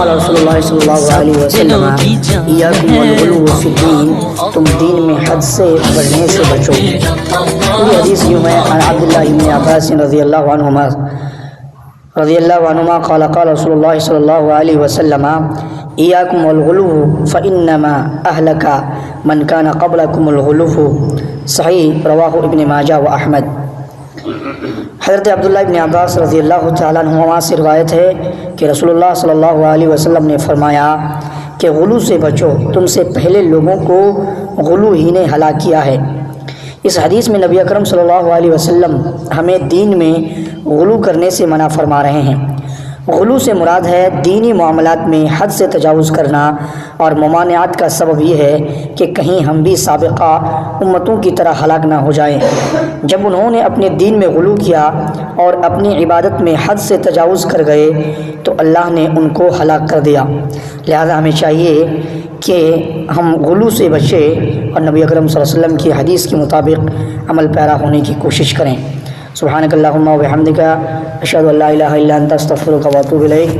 قال رسول اللہ صلی اللہ علیہ وسلم ایاکم والغلو فی الدین، تم دین میں حد سے بڑھنے سے بچو۔ پوری حدیث یوں ہے، عن عبداللہ بن عباس رضی اللہ عنہما قال قال رسول اللہ صلی اللہ علیہ وسلم ایاکم والغلو فانما اہلک من کان قبلکم الغلو، صحیح رواہ ابن ماجہ و احمد۔ حضرت عبداللہ ابن عباس رضی اللہ تعالیٰ عنہما سے روایت ہے کہ رسول اللہ صلی اللہ علیہ وسلم نے فرمایا کہ غلو سے بچو، تم سے پہلے لوگوں کو غلو ہی نے ہلاک کیا ہے۔ اس حدیث میں نبی اکرم صلی اللہ علیہ وسلم ہمیں دین میں غلو کرنے سے منع فرما رہے ہیں۔ غلو سے مراد ہے دینی معاملات میں حد سے تجاوز کرنا، اور ممانعات کا سبب یہ ہے کہ کہیں ہم بھی سابقہ امتوں کی طرح ہلاک نہ ہو جائیں۔ جب انہوں نے اپنے دین میں غلو کیا اور اپنی عبادت میں حد سے تجاوز کر گئے تو اللہ نے ان کو ہلاک کر دیا۔ لہذا ہمیں چاہیے کہ ہم غلو سے بچیں اور نبی اکرم صلی اللہ علیہ وسلم کی حدیث کے مطابق عمل پیرا ہونے کی کوشش کریں۔ سبحانک اللہم و بحمدک، اشہد ان لا الہ الا انت، استغفرک و اتوب الیک۔